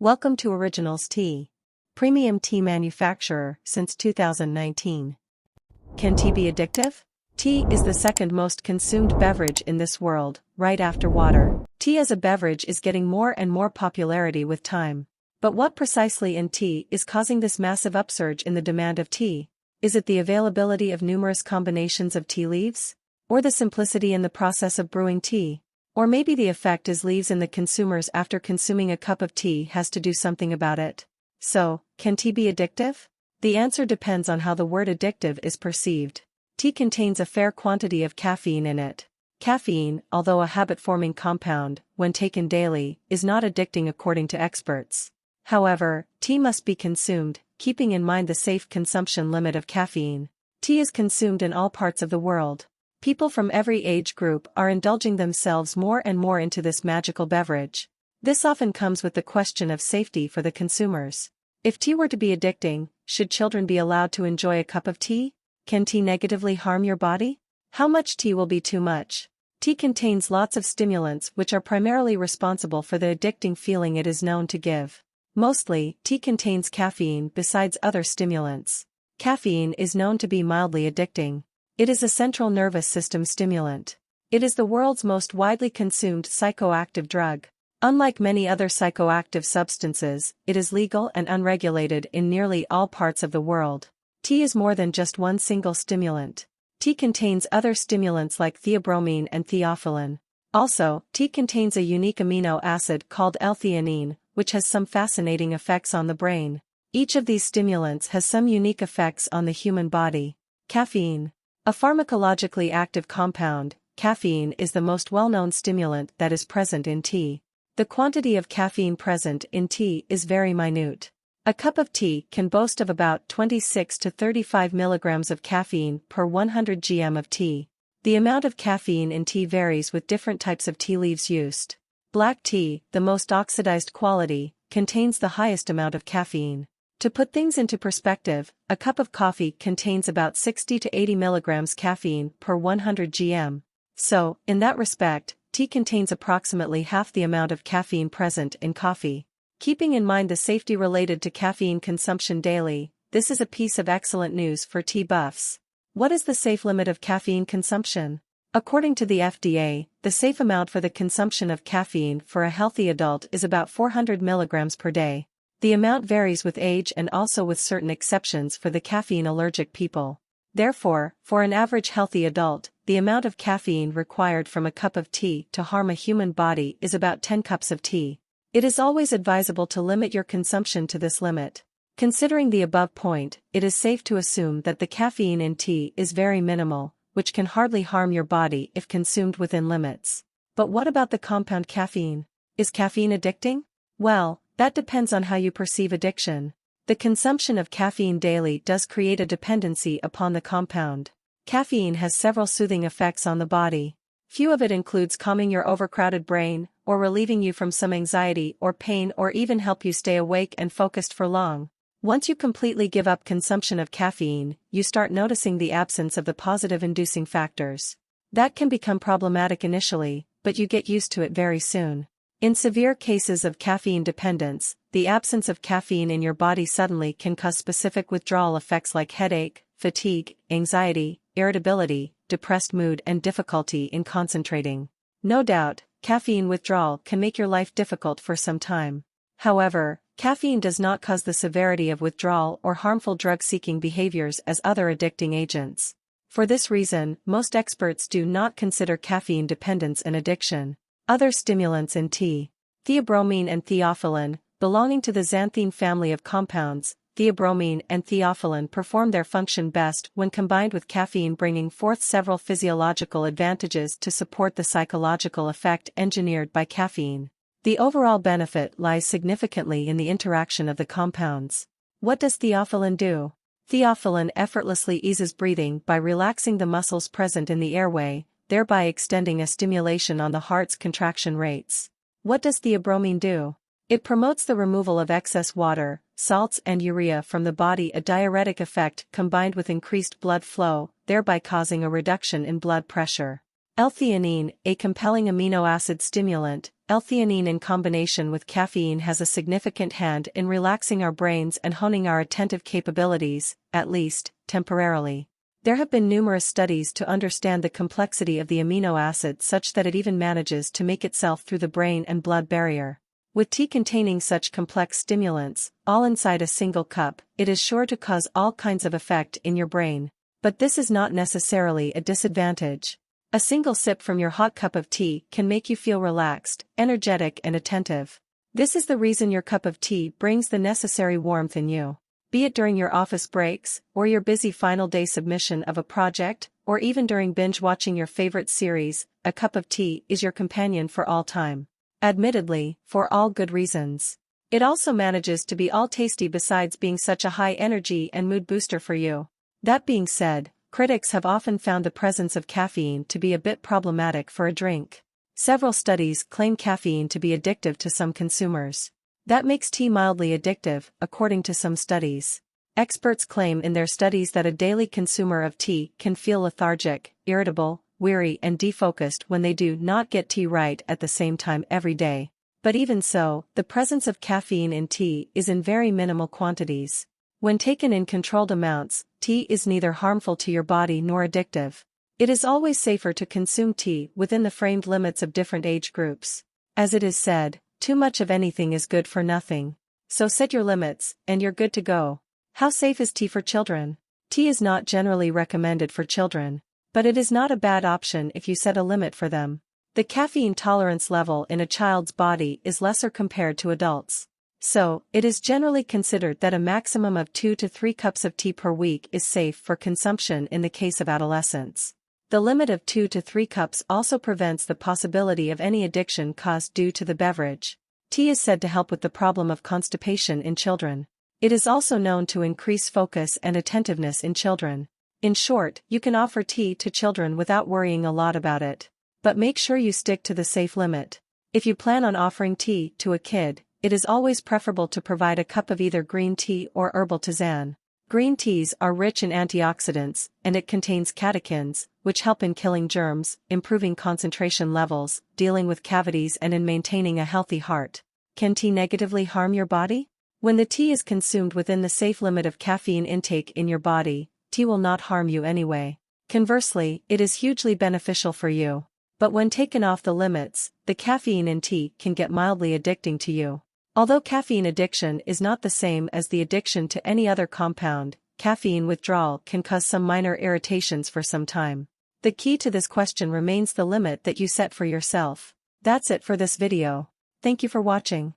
Welcome to Originals Tea. Premium tea manufacturer since 2019. Can tea be addictive? Tea is the second most consumed beverage in this world, right after water. Tea as a beverage is getting more and more popularity with time. But what precisely in tea is causing this massive upsurge in the demand of tea? Is it the availability of numerous combinations of tea leaves? Or the simplicity in the process of brewing tea? Or maybe the effect is leaves in the consumers after consuming a cup of tea has to do something about it. So, can tea be addictive? The answer depends on how the word addictive is perceived. Tea contains a fair quantity of caffeine in it. Caffeine, although a habit-forming compound, when taken daily, is not addicting according to experts. However, tea must be consumed, keeping in mind the safe consumption limit of caffeine. Tea is consumed in all parts of the world. People from every age group are indulging themselves more and more into this magical beverage. This often comes with the question of safety for the consumers. If tea were to be addicting, should children be allowed to enjoy a cup of tea? Can tea negatively harm your body? How much tea will be too much? Tea contains lots of stimulants which are primarily responsible for the addicting feeling it is known to give. Mostly, tea contains caffeine besides other stimulants. Caffeine is known to be mildly addicting. It is a central nervous system stimulant. It is the world's most widely consumed psychoactive drug. Unlike many other psychoactive substances, it is legal and unregulated in nearly all parts of the world. Tea is more than just one single stimulant. Tea contains other stimulants like theobromine and theophylline. Also, tea contains a unique amino acid called L-theanine, which has some fascinating effects on the brain. Each of these stimulants has some unique effects on the human body. Caffeine. A pharmacologically active compound, caffeine is the most well-known stimulant that is present in tea. The quantity of caffeine present in tea is very minute. A cup of tea can boast of about 26 to 35 milligrams of caffeine per 100 gm of tea. The amount of caffeine in tea varies with different types of tea leaves used. Black tea, the most oxidized quality, contains the highest amount of caffeine. To put things into perspective, a cup of coffee contains about 60 to 80 milligrams caffeine per 100 gm. So, in that respect, tea contains approximately half the amount of caffeine present in coffee. Keeping in mind the safety related to caffeine consumption daily, this is a piece of excellent news for tea buffs. What is the safe limit of caffeine consumption? According to the FDA, the safe amount for the consumption of caffeine for a healthy adult is about 400 milligrams per day. The amount varies with age and also with certain exceptions for the caffeine-allergic people. Therefore, for an average healthy adult, the amount of caffeine required from a cup of tea to harm a human body is about 10 cups of tea. It is always advisable to limit your consumption to this limit. Considering the above point, it is safe to assume that the caffeine in tea is very minimal, which can hardly harm your body if consumed within limits. But what about the compound caffeine? Is caffeine addicting? Well, that depends on how you perceive addiction. The consumption of caffeine daily does create a dependency upon the compound. Caffeine has several soothing effects on the body. Few of it includes calming your overcrowded brain, or relieving you from some anxiety or pain, or even help you stay awake and focused for long. Once you completely give up consumption of caffeine, you start noticing the absence of the positive inducing factors. That can become problematic initially, but you get used to it very soon. In severe cases of caffeine dependence, the absence of caffeine in your body suddenly can cause specific withdrawal effects like headache, fatigue, anxiety, irritability, depressed mood, and difficulty in concentrating. No doubt, caffeine withdrawal can make your life difficult for some time. However, caffeine does not cause the severity of withdrawal or harmful drug-seeking behaviors as other addicting agents. For this reason, most experts do not consider caffeine dependence an addiction. Other stimulants in tea. Theobromine and theophylline, belonging to the xanthine family of compounds, theobromine and theophylline perform their function best when combined with caffeine, bringing forth several physiological advantages to support the psychological effect engineered by caffeine. The overall benefit lies significantly in the interaction of the compounds. What does theophylline do? Theophylline effortlessly eases breathing by relaxing the muscles present in the airway, thereby extending a stimulation on the heart's contraction rates. What does theobromine do? It promotes the removal of excess water, salts and urea from the body, a diuretic effect combined with increased blood flow, thereby causing a reduction in blood pressure. L-theanine, a compelling amino acid stimulant, L-theanine in combination with caffeine has a significant hand in relaxing our brains and honing our attentive capabilities, at least, temporarily. There have been numerous studies to understand the complexity of the amino acid such that it even manages to make itself through the brain and blood barrier. With tea containing such complex stimulants, all inside a single cup, it is sure to cause all kinds of effect in your brain. But this is not necessarily a disadvantage. A single sip from your hot cup of tea can make you feel relaxed, energetic and attentive. This is the reason your cup of tea brings the necessary warmth in you. Be it during your office breaks, or your busy final day submission of a project, or even during binge-watching your favorite series, a cup of tea is your companion for all time. Admittedly, for all good reasons. It also manages to be all tasty besides being such a high energy and mood booster for you. That being said, critics have often found the presence of caffeine to be a bit problematic for a drink. Several studies claim caffeine to be addictive to some consumers. That makes tea mildly addictive, according to some studies. Experts claim in their studies that a daily consumer of tea can feel lethargic, irritable, weary and defocused when they do not get tea right at the same time every day. But even so, the presence of caffeine in tea is in very minimal quantities. When taken in controlled amounts, tea is neither harmful to your body nor addictive. It is always safer to consume tea within the framed limits of different age groups. As it is said, too much of anything is good for nothing. So set your limits, and you're good to go. How safe is tea for children? Tea is not generally recommended for children. But it is not a bad option if you set a limit for them. The caffeine tolerance level in a child's body is lesser compared to adults. So, it is generally considered that a maximum of 2 to 3 cups of tea per week is safe for consumption in the case of adolescents. The limit of 2 to 3 cups also prevents the possibility of any addiction caused due to the beverage. Tea is said to help with the problem of constipation in children. It is also known to increase focus and attentiveness in children. In short, you can offer tea to children without worrying a lot about it. But make sure you stick to the safe limit. If you plan on offering tea to a kid, it is always preferable to provide a cup of either green tea or herbal tisane. Green teas are rich in antioxidants, and it contains catechins, which help in killing germs, improving concentration levels, dealing with cavities and in maintaining a healthy heart. Can tea negatively harm your body? When the tea is consumed within the safe limit of caffeine intake in your body, tea will not harm you anyway. Conversely, it is hugely beneficial for you. But when taken off the limits, the caffeine in tea can get mildly addicting to you. Although caffeine addiction is not the same as the addiction to any other compound, caffeine withdrawal can cause some minor irritations for some time. The key to this question remains the limit that you set for yourself. That's it for this video. Thank you for watching.